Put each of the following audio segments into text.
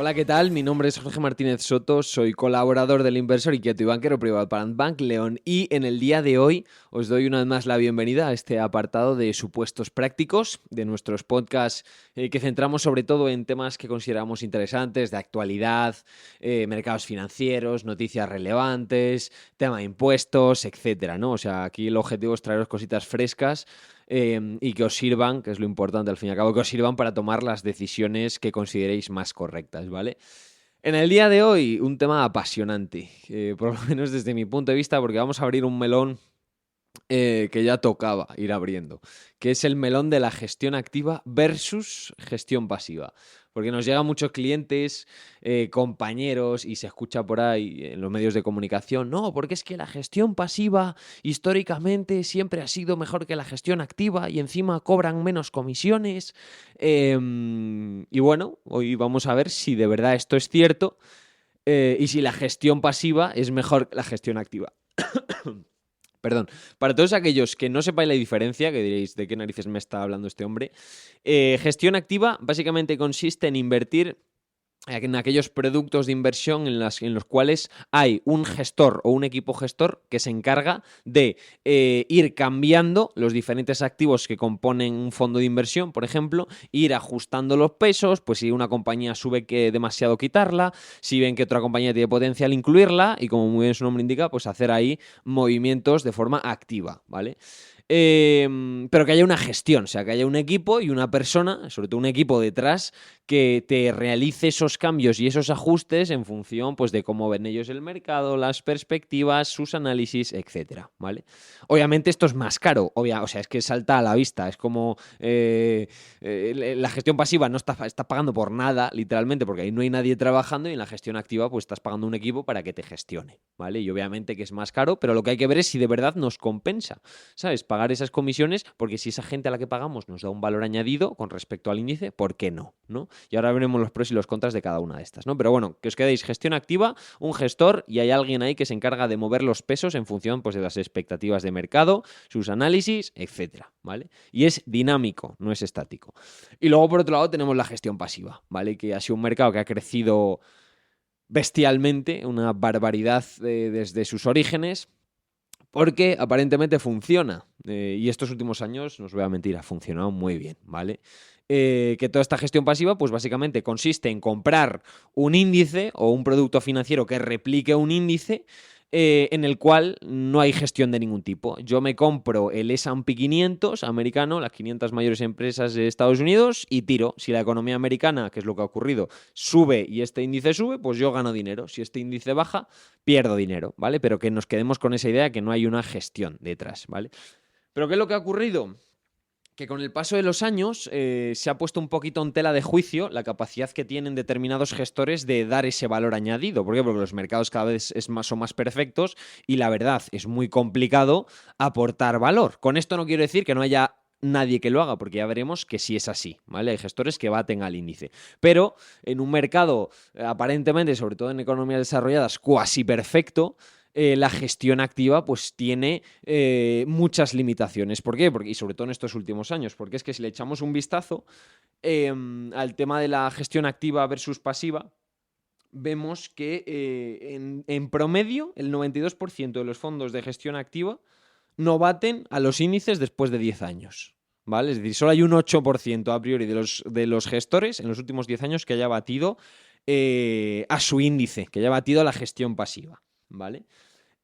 Hola, ¿qué tal? Mi nombre es Jorge Martínez Soto, soy colaborador del Inversor Inquieto y banquero privado para Bank León, y en el día de hoy os doy una vez más la bienvenida a este apartado de supuestos prácticos de nuestros podcasts que centramos sobre todo en temas que consideramos interesantes, de actualidad, mercados financieros, noticias relevantes, tema de impuestos, etcétera, ¿no? O sea, aquí el objetivo es traeros cositas frescas y que os sirvan, que es lo importante al fin y al cabo, que os sirvan para tomar las decisiones que consideréis más correctas, ¿vale? En el día de hoy, un tema apasionante, por lo menos desde mi punto de vista, porque vamos a abrir un melón que ya tocaba ir abriendo, que es el melón de la gestión activa versus gestión pasiva. Porque nos llegan muchos clientes, compañeros, y se escucha por ahí en los medios de comunicación, no, porque es que la gestión pasiva históricamente siempre ha sido mejor que la gestión activa y encima cobran menos comisiones. Y bueno, hoy vamos a ver si de verdad esto es cierto y si la gestión pasiva es mejor que la gestión activa. Perdón, para todos aquellos que no sepáis la diferencia, que diréis de qué narices me está hablando este hombre, gestión activa básicamente consiste en invertir en aquellos productos de inversión en los cuales hay un gestor o un equipo gestor que se encarga de ir cambiando los diferentes activos que componen un fondo de inversión, por ejemplo, ir ajustando los pesos, pues si una compañía sube que demasiado quitarla, si ven que otra compañía tiene potencial incluirla y como muy bien su nombre indica, pues hacer ahí movimientos de forma activa, ¿vale? Pero que haya una gestión, o sea, que haya un equipo y una persona, sobre todo un equipo detrás, que te realice esos cambios y esos ajustes en función, pues, de cómo ven ellos el mercado, las perspectivas, sus análisis, etcétera, ¿vale? Obviamente esto es más caro, o sea, es que salta a la vista, es como la gestión pasiva no está pagando por nada, literalmente, porque ahí no hay nadie trabajando, y en la gestión activa, pues, estás pagando un equipo para que te gestione, ¿vale? Y obviamente que es más caro, pero lo que hay que ver es si de verdad nos compensa, ¿sabes? Pagar esas comisiones, porque si esa gente a la que pagamos nos da un valor añadido con respecto al índice, ¿por qué no? ¿No? Y ahora veremos los pros y los contras de cada una de estas, ¿no? Pero bueno, que os quedéis gestión activa, un gestor, y hay alguien ahí que se encarga de mover los pesos en función, pues, de las expectativas de mercado, sus análisis, etcétera, ¿vale? Y es dinámico, no es estático. Y luego, por otro lado, tenemos la gestión pasiva, ¿vale? Que ha sido un mercado que ha crecido bestialmente, una barbaridad desde sus orígenes, porque aparentemente funciona. Y estos últimos años, no os voy a mentir, ha funcionado muy bien, ¿vale? Que toda esta gestión pasiva, pues básicamente consiste en comprar un índice o un producto financiero que replique un índice en el cual no hay gestión de ningún tipo. Yo me compro el S&P 500 americano, las 500 mayores empresas de Estados Unidos, y tiro. Si la economía americana, que es lo que ha ocurrido, sube y este índice sube, pues yo gano dinero. Si este índice baja, pierdo dinero, ¿vale? Pero que nos quedemos con esa idea que no hay una gestión detrás, ¿vale? ¿Pero qué es lo que ha ocurrido? Que con el paso de los años se ha puesto un poquito en tela de juicio la capacidad que tienen determinados gestores de dar ese valor añadido. ¿Por qué? Porque los mercados cada vez son más perfectos y la verdad es muy complicado aportar valor. Con esto no quiero decir que no haya nadie que lo haga, porque ya veremos que sí es así, ¿vale? Hay gestores que baten al índice. Pero en un mercado aparentemente, sobre todo en economías desarrolladas, cuasi perfecto, la gestión activa pues tiene muchas limitaciones. ¿Por qué? Y sobre todo en estos últimos años, porque es que si le echamos un vistazo al tema de la gestión activa versus pasiva, vemos que en promedio el 92% de los fondos de gestión activa no baten a los índices después de 10 años. ¿Vale? Es decir, solo hay un 8% a priori de los gestores en los últimos 10 años que haya batido a su índice, que haya batido a la gestión pasiva, ¿vale?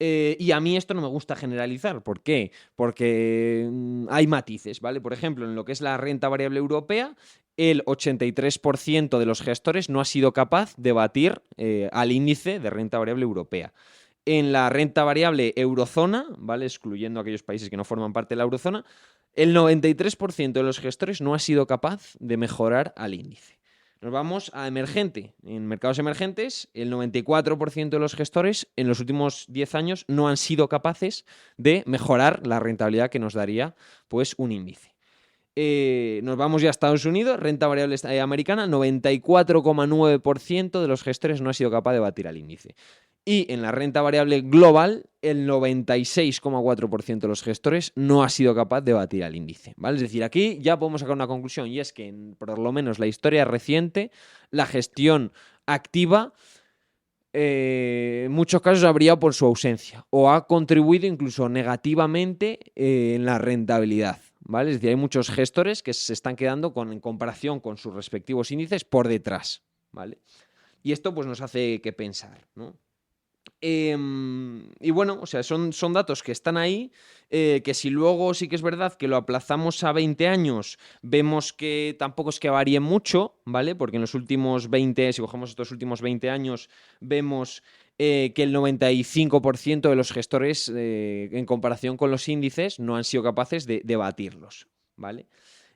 Y a mí esto no me gusta generalizar. ¿Por qué? Porque hay matices, ¿vale? Por ejemplo, en lo que es la renta variable europea, el 83% de los gestores no ha sido capaz de batir al índice de renta variable europea. En la renta variable eurozona, ¿vale? Excluyendo aquellos países que no forman parte de la eurozona, el 93% de los gestores no ha sido capaz de mejorar al índice. Nos vamos a emergente. En mercados emergentes, el 94% de los gestores en los últimos 10 años no han sido capaces de mejorar la rentabilidad que nos daría, pues, un índice. Nos vamos ya a Estados Unidos, renta variable americana, 94,9% de los gestores no ha sido capaz de batir al índice. Y en la renta variable global, el 96,4% de los gestores no ha sido capaz de batir al índice, ¿vale? Es decir, aquí ya podemos sacar una conclusión, y es que en por lo menos la historia reciente, la gestión activa en muchos casos ha brillado por su ausencia o ha contribuido incluso negativamente en la rentabilidad, ¿vale? Es decir, hay muchos gestores que se están quedando en comparación con sus respectivos índices por detrás, ¿vale? Y esto pues nos hace que pensar, ¿no? Y bueno, o sea, son datos que están ahí, que si luego sí que es verdad que lo aplazamos a 20 años, vemos que tampoco es que varíe mucho, ¿vale? Porque en los últimos 20, si cogemos estos últimos 20 años, vemos que el 95% de los gestores, en comparación con los índices, no han sido capaces de batirlos, ¿vale?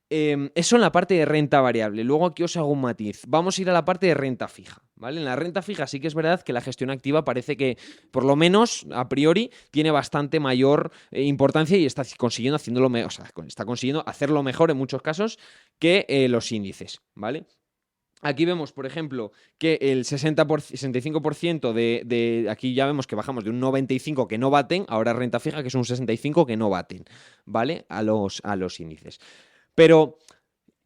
Eso en la parte de renta variable. Luego aquí os hago un matiz. Vamos a ir a la parte de renta fija, ¿vale? En la renta fija sí que es verdad que la gestión activa parece que, por lo menos a priori, tiene bastante mayor importancia y está consiguiendo está consiguiendo hacerlo mejor en muchos casos que los índices, ¿vale? Aquí vemos, por ejemplo, que el 65% de aquí ya vemos que bajamos de un 95 que no baten, ahora renta fija que es un 65 que no baten, ¿vale? A los índices. Pero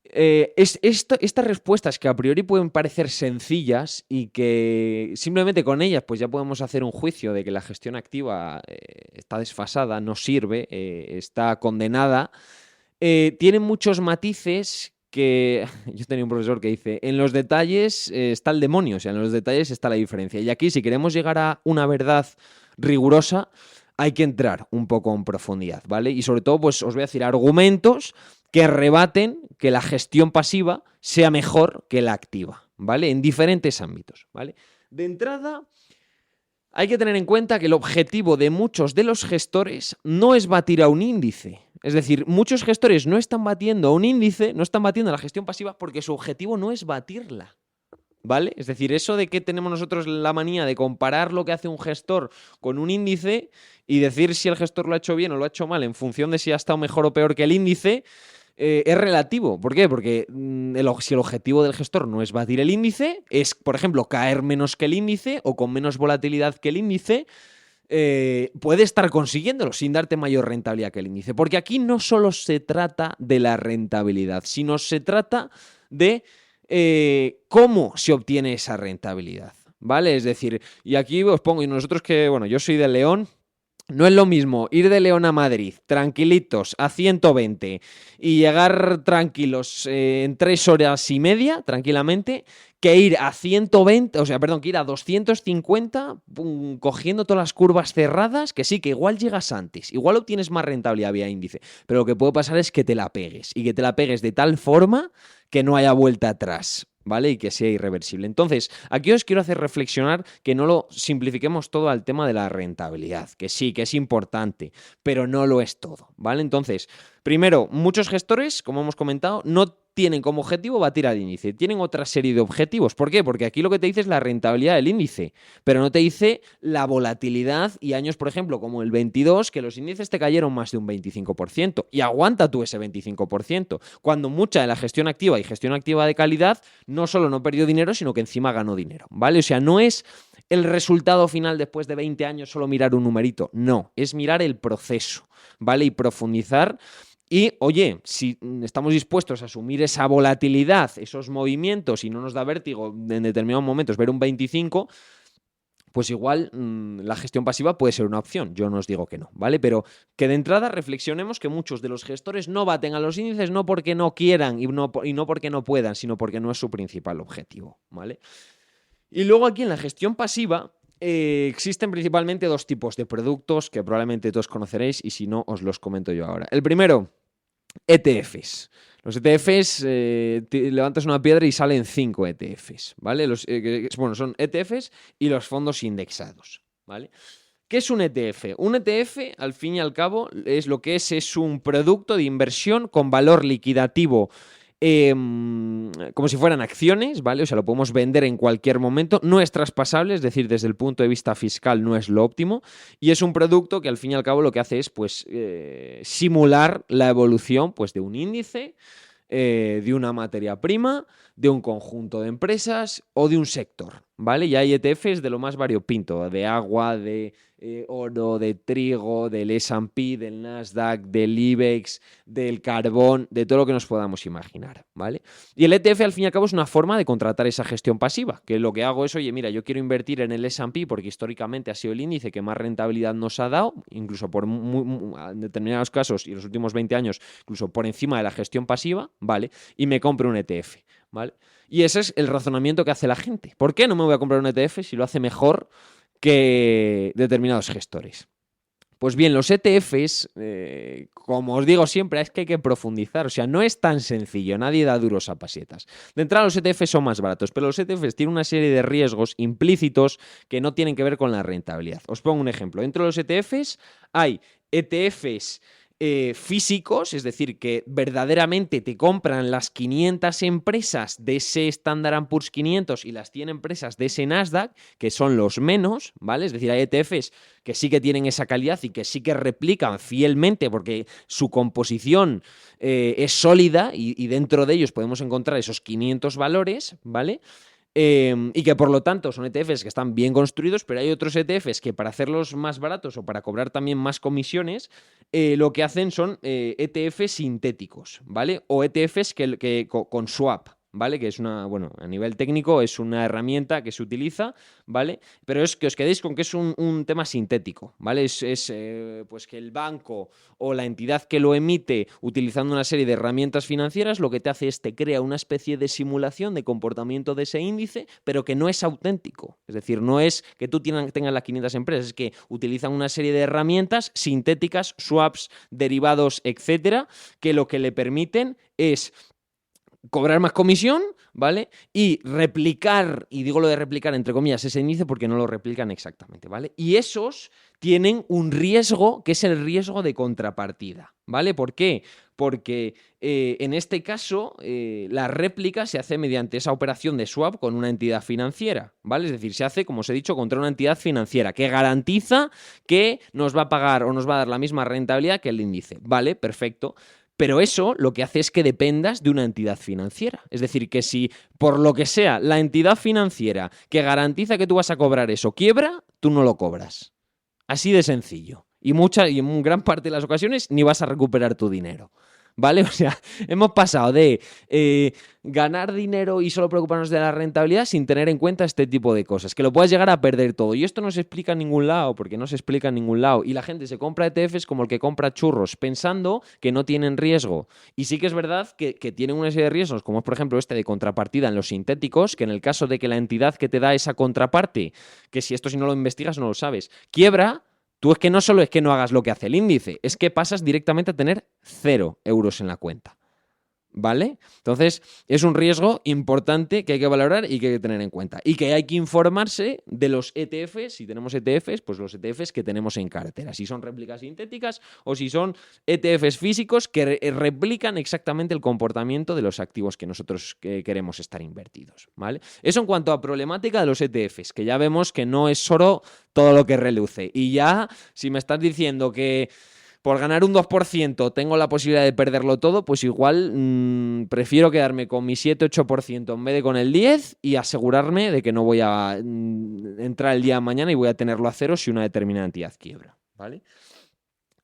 estas respuestas que a priori pueden parecer sencillas y que simplemente con ellas pues ya podemos hacer un juicio de que la gestión activa está desfasada, no sirve, está condenada, tienen muchos matices que yo tenía un profesor que dice, en los detalles está el demonio, o sea, en los detalles está la diferencia. Y aquí si queremos llegar a una verdad rigurosa, hay que entrar un poco en profundidad, ¿vale? Y sobre todo, pues os voy a decir argumentos que rebaten que la gestión pasiva sea mejor que la activa, ¿vale? En diferentes ámbitos, ¿vale? De entrada, hay que tener en cuenta que el objetivo de muchos de los gestores no es batir a un índice. Es decir, muchos gestores no están batiendo a un índice, no están batiendo a la gestión pasiva porque su objetivo no es batirla, ¿vale? Es decir, eso de que tenemos nosotros la manía de comparar lo que hace un gestor con un índice y decir si el gestor lo ha hecho bien o lo ha hecho mal en función de si ha estado mejor o peor que el índice, es relativo. ¿Por qué? Porque si el objetivo del gestor no es batir el índice, es, por ejemplo, caer menos que el índice o con menos volatilidad que el índice, puede estar consiguiéndolo sin darte mayor rentabilidad que el índice. Porque aquí no solo se trata de la rentabilidad, sino se trata de cómo se obtiene esa rentabilidad, ¿vale? Es decir, y aquí os pongo, y nosotros que, bueno, yo soy de León, no es lo mismo ir de León a Madrid, tranquilitos, a 120 y llegar tranquilos en 3 horas y media, tranquilamente, que ir a 120, que ir a 250, cogiendo todas las curvas cerradas, que sí, que igual llegas antes, igual obtienes más rentabilidad vía índice, pero lo que puede pasar es que te la pegues, y que te la pegues de tal forma que no haya vuelta atrás, ¿vale? Y que sea irreversible. Entonces, aquí os quiero hacer reflexionar que no lo simplifiquemos todo al tema de la rentabilidad, que sí, que es importante, pero no lo es todo, ¿vale? Entonces, primero, muchos gestores, como hemos comentado, no tienen como objetivo batir al índice, tienen otra serie de objetivos. ¿Por qué? Porque aquí lo que te dice es la rentabilidad del índice, pero no te dice la volatilidad y años, por ejemplo, como el 22, que los índices te cayeron más de un 25%, y aguanta tú ese 25%, cuando mucha de la gestión activa y gestión activa de calidad no solo no perdió dinero, sino que encima ganó dinero, ¿vale? O sea, no es el resultado final después de 20 años solo mirar un numerito, no, es mirar el proceso, ¿vale? Y profundizar. Y, oye, si estamos dispuestos a asumir esa volatilidad, esos movimientos, y no nos da vértigo en determinados momentos ver un 25, pues igual la gestión pasiva puede ser una opción. Yo no os digo que no, ¿vale? Pero que de entrada reflexionemos que muchos de los gestores no baten a los índices no porque no quieran y no porque no puedan, sino porque no es su principal objetivo, ¿vale? Y luego aquí en la gestión pasiva existen principalmente dos tipos de productos que probablemente todos conoceréis y si no os los comento yo ahora. El primero, ETFs. Los ETFs, levantas una piedra y salen 5 ETFs, ¿vale? Son ETFs y los fondos indexados, ¿vale? ¿Qué es un ETF? Un ETF, al fin y al cabo, es un producto de inversión con valor liquidativo, como si fueran acciones, ¿vale? O sea, lo podemos vender en cualquier momento. No es traspasable, es decir, desde el punto de vista fiscal no es lo óptimo. Y es un producto que al fin y al cabo lo que hace es pues, simular la evolución pues, de un índice, de una materia prima, de un conjunto de empresas o de un sector, ¿vale? Y hay ETFs de lo más variopinto, de agua, de oro, de trigo, del S&P, del Nasdaq, del IBEX, del carbón, de todo lo que nos podamos imaginar, ¿vale? Y el ETF al fin y al cabo es una forma de contratar esa gestión pasiva, que lo que hago es, oye, mira, yo quiero invertir en el S&P porque históricamente ha sido el índice que más rentabilidad nos ha dado, incluso en determinados casos y en los últimos 20 años, incluso por encima de la gestión pasiva, ¿vale? Y me compro un ETF, ¿vale? Y ese es el razonamiento que hace la gente. ¿Por qué no me voy a comprar un ETF si lo hace mejor que determinados gestores? Pues bien, los ETFs, como os digo siempre, es que hay que profundizar. O sea, no es tan sencillo, nadie da duros a pasetas. De entrada, los ETFs son más baratos, pero los ETFs tienen una serie de riesgos implícitos que no tienen que ver con la rentabilidad. Os pongo un ejemplo. Dentro de los ETFs hay ETFs físicos, es decir, que verdaderamente te compran las 500 empresas de ese Standard & Poor's 500 y las 100 empresas de ese Nasdaq, que son los menos, ¿vale? Es decir, hay ETFs que sí que tienen esa calidad y que sí que replican fielmente porque su composición es sólida y dentro de ellos podemos encontrar esos 500 valores, ¿vale? Y que por lo tanto son ETFs que están bien construidos, pero hay otros ETFs que para hacerlos más baratos o para cobrar también más comisiones, lo que hacen son ETFs sintéticos, ¿vale? O ETFs con swap, ¿vale? Que es bueno, a nivel técnico es una herramienta que se utiliza, ¿vale? Pero es que os quedéis con que es un tema sintético, ¿vale? Pues que el banco o la entidad que lo emite utilizando una serie de herramientas financieras lo que te hace es te crea una especie de simulación de comportamiento de ese índice, pero que no es auténtico. Es decir, no es que tú tengas las 500 empresas, es que utilizan una serie de herramientas sintéticas, swaps, derivados, etcétera, que lo que le permiten es cobrar más comisión, ¿vale? Y replicar, y digo lo de replicar entre comillas, ese índice porque no lo replican exactamente, ¿vale? Y esos tienen un riesgo que es el riesgo de contrapartida, ¿vale? ¿Por qué? Porque en este caso la réplica se hace mediante esa operación de swap con una entidad financiera, ¿vale? Es decir, se hace, como os he dicho, contra una entidad financiera que garantiza que nos va a pagar o nos va a dar la misma rentabilidad que el índice, ¿vale? Perfecto. Pero eso lo que hace es que dependas de una entidad financiera. Es decir, que si por lo que sea la entidad financiera que garantiza que tú vas a cobrar eso quiebra, tú no lo cobras. Así de sencillo. Y en gran parte de las ocasiones ni vas a recuperar tu dinero. ¿Vale? O sea, hemos pasado de ganar dinero y solo preocuparnos de la rentabilidad sin tener en cuenta este tipo de cosas. Que lo puedas llegar a perder todo. Y esto no se explica en ningún lado, porque no se explica en ningún lado. Y la gente se compra ETFs como el que compra churros, pensando que no tienen riesgo. Y sí que es verdad que tienen una serie de riesgos, como es por ejemplo este de contrapartida en los sintéticos, que en el caso de que la entidad que te da esa contraparte, que si no lo investigas no lo sabes, quiebra. Tú es que no solo es que no hagas lo que hace el índice, es que pasas directamente a tener 0 euros en la cuenta. ¿Vale? Entonces, es un riesgo importante que hay que valorar y que hay que tener en cuenta. Y que hay que informarse de los ETFs, si tenemos ETFs, pues los ETFs que tenemos en cartera. Si son réplicas sintéticas o si son ETFs físicos que replican exactamente el comportamiento de los activos que nosotros queremos estar invertidos. ¿Vale? Eso en cuanto a problemática de los ETFs, que ya vemos que no es solo todo lo que reluce. Y ya, si me estás diciendo que por ganar un 2% tengo la posibilidad de perderlo todo, pues igual prefiero quedarme con mi 7-8% en vez de con el 10% y asegurarme de que no voy a entrar el día de mañana y voy a tenerlo a cero si una determinada entidad quiebra, ¿vale?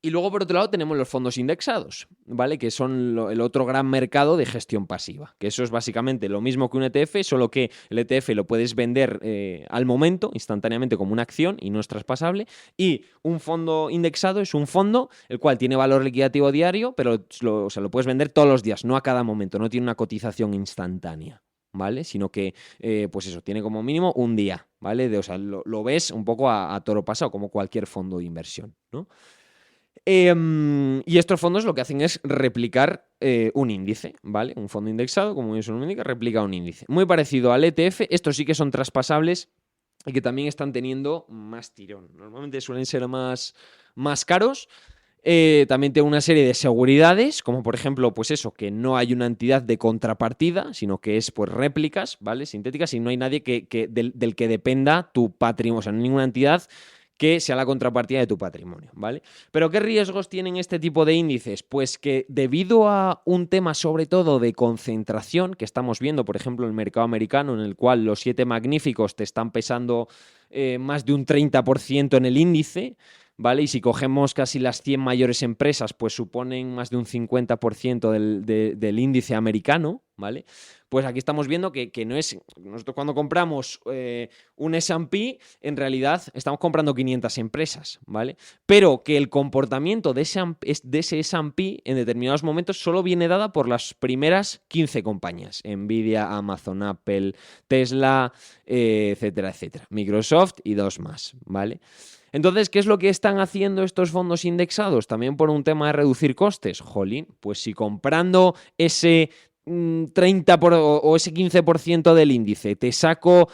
Y luego, por otro lado, tenemos los fondos indexados, ¿vale? Que son el otro gran mercado de gestión pasiva. Que eso es básicamente lo mismo que un ETF, solo que el ETF lo puedes vender al momento, instantáneamente, como una acción y no es traspasable. Y un fondo indexado es un fondo el cual tiene valor liquidativo diario, pero lo puedes vender todos los días, no a cada momento, no tiene una cotización instantánea, ¿vale? Sino que, pues eso, tiene como mínimo un día, ¿vale? Lo ves un poco a toro pasado, como cualquier fondo de inversión, ¿no? Y estos fondos lo que hacen es replicar un índice, ¿vale? Un fondo indexado, como eso lo indica, replica un índice. Muy parecido al ETF, estos sí que son traspasables y que también están teniendo más tirón. Normalmente suelen ser más caros. También tiene una serie de seguridades, como por ejemplo, pues eso, que no hay una entidad de contrapartida, sino que es pues réplicas, ¿vale? Sintéticas, y no hay nadie del que dependa tu patrimonio, o sea, no hay ninguna entidad que sea la contrapartida de tu patrimonio, ¿vale? Pero ¿qué riesgos tienen este tipo de índices? Pues que debido a un tema sobre todo de concentración que estamos viendo, por ejemplo, en el mercado americano, en el cual los 7 magníficos te están pesando más de un 30% en el índice, ¿vale? Y si cogemos casi las 100 mayores empresas, pues suponen más de un 50% del índice americano, ¿vale? Pues aquí estamos viendo que no es... Nosotros cuando compramos un S&P, en realidad estamos comprando 500 empresas, ¿vale? Pero que el comportamiento de ese S&P en determinados momentos solo viene dada por las primeras 15 compañías. Nvidia, Amazon, Apple, Tesla, etcétera, etcétera. Microsoft y 2 más, ¿vale? Entonces, ¿qué es lo que están haciendo estos fondos indexados? También por un tema de reducir costes. Jolín, pues si comprando ese 30 o ese 15% del índice te saco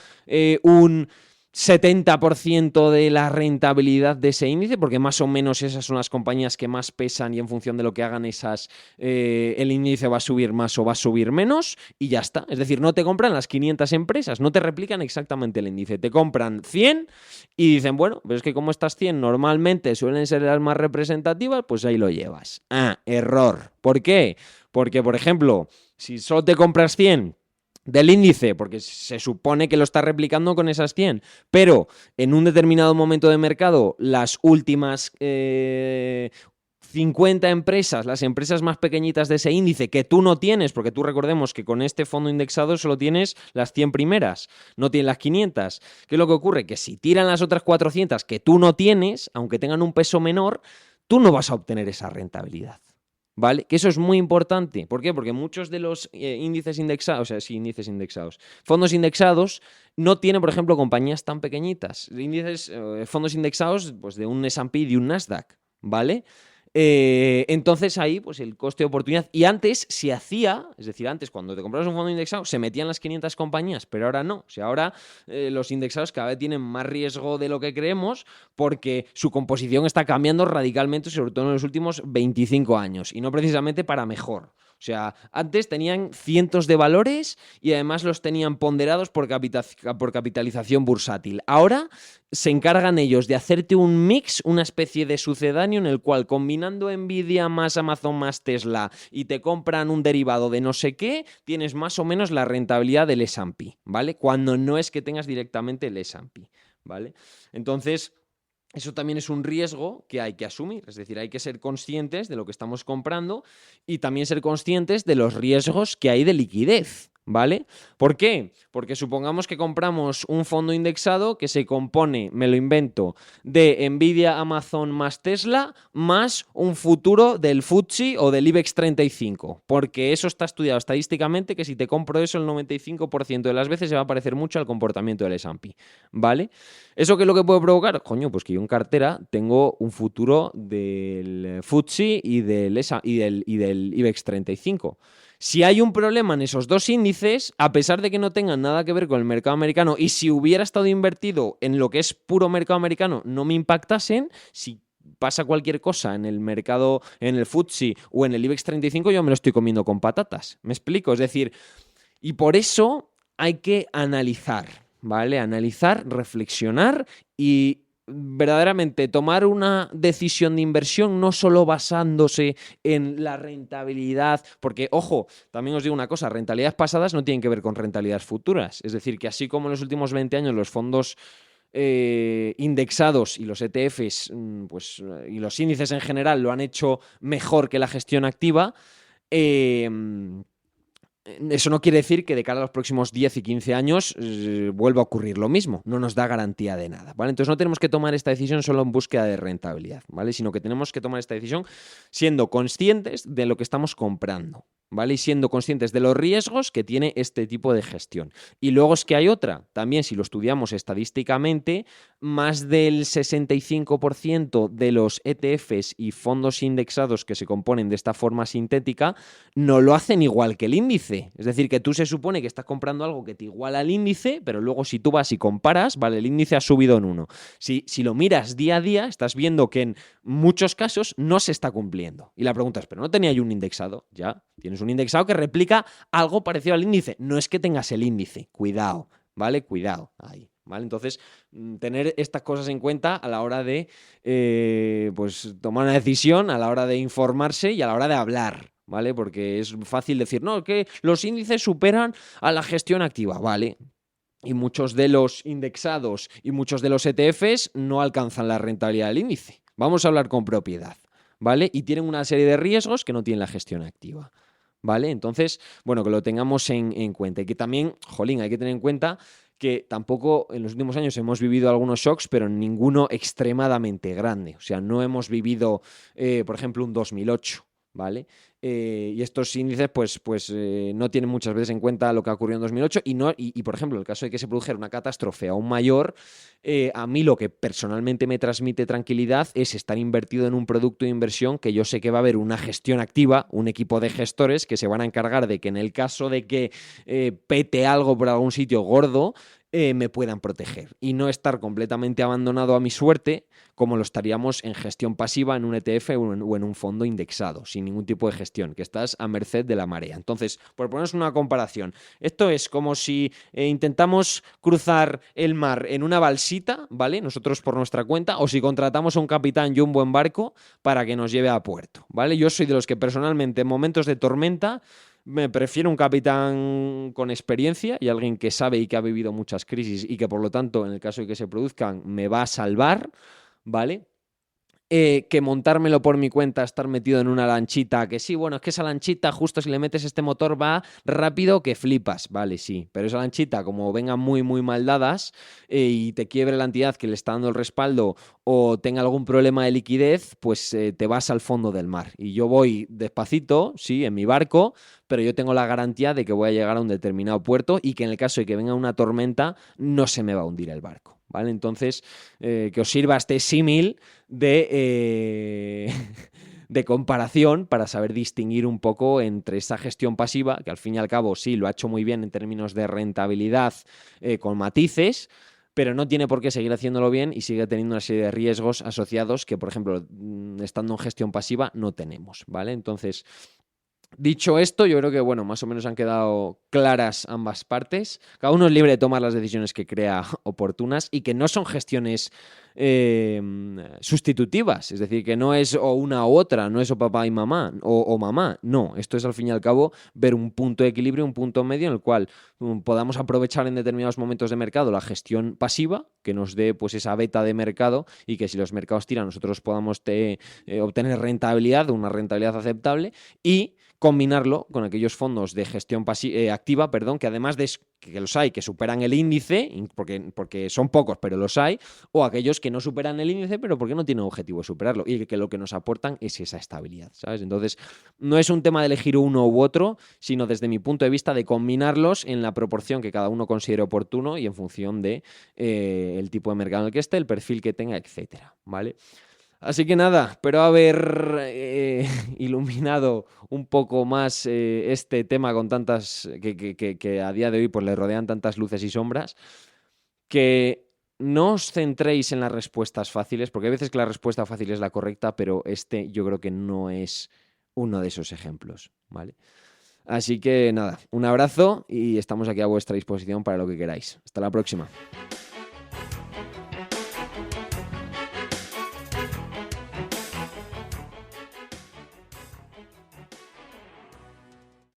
un 70% de la rentabilidad de ese índice, porque más o menos esas son las compañías que más pesan y en función de lo que hagan esas, el índice va a subir más o va a subir menos y ya está. Es decir, no te compran las 500 empresas, no te replican exactamente el índice, te compran 100 y dicen, bueno, pero es que como estas 100 normalmente suelen ser las más representativas, pues ahí lo llevas. Error. ¿Por qué? Porque, por ejemplo, si solo te compras 100 del índice, porque se supone que lo está replicando con esas 100, pero en un determinado momento de mercado, las últimas 50 empresas, las empresas más pequeñitas de ese índice que tú no tienes, porque tú recordemos que con este fondo indexado solo tienes las 100 primeras, no tienes las 500. ¿Qué es lo que ocurre? Que si tiran las otras 400 que tú no tienes, aunque tengan un peso menor, tú no vas a obtener esa rentabilidad. ¿Vale? Que eso es muy importante. ¿Por qué? Porque muchos de los índices indexados, o sea, sí, índices indexados, fondos indexados, no tienen, por ejemplo, compañías tan pequeñitas. Fondos indexados, pues de un S&P y de un Nasdaq, ¿vale? Entonces ahí, pues el coste de oportunidad. Y antes se hacía, es decir, antes cuando te comprabas un fondo indexado, se metían las 500 compañías, pero ahora no. O sea, ahora los indexados cada vez tienen más riesgo de lo que creemos porque su composición está cambiando radicalmente, sobre todo en los últimos 25 años, y no precisamente para mejor. O sea, antes tenían cientos de valores y además los tenían ponderados por capitalización bursátil. Ahora se encargan ellos de hacerte un mix, una especie de sucedáneo en el cual combinando Nvidia más Amazon más Tesla y te compran un derivado de no sé qué, tienes más o menos la rentabilidad del S&P, ¿vale? Cuando no es que tengas directamente el S&P, ¿vale? Entonces, eso también es un riesgo que hay que asumir, es decir, hay que ser conscientes de lo que estamos comprando y también ser conscientes de los riesgos que hay de liquidez, ¿vale? ¿Por qué? Porque supongamos que compramos un fondo indexado que se compone, me lo invento, de Nvidia, Amazon más Tesla, más un futuro del FTSE o del IBEX 35, porque eso está estudiado estadísticamente que si te compro eso el 95% de las veces se va a parecer mucho al comportamiento del S&P, ¿vale? ¿Eso qué es lo que puede provocar? Coño, pues que yo en cartera tengo un futuro del FTSE y del IBEX 35. Si hay un problema en esos dos índices, a pesar de que no tengan nada que ver con el mercado americano, y si hubiera estado invertido en lo que es puro mercado americano, no me impactasen, si pasa cualquier cosa en el mercado, en el FTSE o en el IBEX 35, yo me lo estoy comiendo con patatas. ¿Me explico? Es decir, y por eso hay que analizar, ¿vale? Analizar, reflexionar y verdaderamente tomar una decisión de inversión no solo basándose en la rentabilidad, porque, ojo, también os digo una cosa, rentabilidades pasadas no tienen que ver con rentabilidades futuras. Es decir, que así como en los últimos 20 años los fondos indexados y los ETFs pues, y los índices en general lo han hecho mejor que la gestión activa, eso no quiere decir que de cara a los próximos 10 y 15 años vuelva a ocurrir lo mismo. No nos da garantía de nada, ¿vale? Entonces no tenemos que tomar esta decisión solo en búsqueda de rentabilidad, ¿vale? Sino que tenemos que tomar esta decisión siendo conscientes de lo que estamos comprando, ¿vale? Y siendo conscientes de los riesgos que tiene este tipo de gestión. Y luego es que hay otra, también si lo estudiamos estadísticamente, más del 65% de los ETFs y fondos indexados que se componen de esta forma sintética no lo hacen igual que el índice. Es decir, que tú se supone que estás comprando algo que te iguala al índice, pero luego si tú vas y comparas, vale, el índice ha subido en 1. Si lo miras día a día, estás viendo que en muchos casos no se está cumpliendo. Y la pregunta es, ¿pero no tenía yo un indexado? Ya, tienes un indexado que replica algo parecido al índice. No es que tengas el índice, cuidado, ¿vale? Cuidado ahí. ¿vale? Entonces, tener estas cosas en cuenta a la hora de pues tomar una decisión, a la hora de informarse y a la hora de hablar, ¿vale? Porque es fácil decir, no, que los índices superan a la gestión activa, ¿vale? Y muchos de los indexados y muchos de los ETFs no alcanzan la rentabilidad del índice. Vamos a hablar con propiedad, ¿vale? Y tienen una serie de riesgos que no tienen la gestión activa, ¿vale? Entonces, bueno, que lo tengamos en cuenta. Y que también, jolín, hay que tener en cuenta que tampoco en los últimos años hemos vivido algunos shocks, pero ninguno extremadamente grande. O sea, no hemos vivido, por ejemplo, un 2008, ¿vale? Y estos índices pues no tienen muchas veces en cuenta lo que ha ocurrido en 2008 y, por ejemplo, en el caso de que se produjera una catástrofe aún mayor, a mí lo que personalmente me transmite tranquilidad es estar invertido en un producto de inversión que yo sé que va a haber una gestión activa, un equipo de gestores que se van a encargar de que en el caso de que pete algo por algún sitio gordo, me puedan proteger y no estar completamente abandonado a mi suerte como lo estaríamos en gestión pasiva en un ETF o en un fondo indexado, sin ningún tipo de gestión, que estás a merced de la marea. Entonces, por ponernos una comparación, esto es como si intentamos cruzar el mar en una balsita, ¿vale? Nosotros por nuestra cuenta, o si contratamos a un capitán y un buen barco para que nos lleve a puerto, ¿vale? Yo soy de los que personalmente en momentos de tormenta me prefiero un capitán con experiencia y alguien que sabe y que ha vivido muchas crisis y que por lo tanto en el caso de que se produzcan me va a salvar, ¿vale? Que montármelo por mi cuenta, estar metido en una lanchita, que sí, bueno, es que esa lanchita justo si le metes este motor va rápido que flipas, vale, sí, pero esa lanchita como vengan muy, muy mal dadas y te quiebre la entidad que le está dando el respaldo o tenga algún problema de liquidez, pues te vas al fondo del mar. Y yo voy despacito, sí, en mi barco, pero yo tengo la garantía de que voy a llegar a un determinado puerto y que en el caso de que venga una tormenta no se me va a hundir el barco, ¿vale? Entonces, que os sirva este símil de comparación para saber distinguir un poco entre esa gestión pasiva, que al fin y al cabo sí lo ha hecho muy bien en términos de rentabilidad con matices, pero no tiene por qué seguir haciéndolo bien y sigue teniendo una serie de riesgos asociados que, por ejemplo, estando en gestión pasiva no tenemos, ¿vale? Entonces, dicho esto, yo creo que, bueno, más o menos han quedado claras ambas partes. Cada uno es libre de tomar las decisiones que crea oportunas y que no son gestiones sustitutivas. Es decir, que no es o una u otra, no es o papá y mamá o mamá. No, esto es al fin y al cabo ver un punto de equilibrio, un punto medio en el cual podamos aprovechar en determinados momentos de mercado la gestión pasiva, que nos dé pues esa beta de mercado y que si los mercados tiran nosotros podamos obtener rentabilidad, una rentabilidad aceptable y combinarlo con aquellos fondos de gestión activa, perdón, que además de que los hay que superan el índice, porque son pocos, pero los hay, o aquellos que no superan el índice, pero porque no tienen objetivo de superarlo, y que lo que nos aportan es esa estabilidad, ¿sabes? Entonces, no es un tema de elegir uno u otro, sino desde mi punto de vista de combinarlos en la proporción que cada uno considere oportuno y en función de el tipo de mercado en el que esté, el perfil que tenga, etcétera, ¿vale? Así que nada, espero haber iluminado un poco más este tema con tantas que a día de hoy pues le rodean tantas luces y sombras, que no os centréis en las respuestas fáciles, porque hay veces que la respuesta fácil es la correcta, pero este yo creo que no es uno de esos ejemplos, ¿vale? Así que nada, un abrazo y estamos aquí a vuestra disposición para lo que queráis. Hasta la próxima.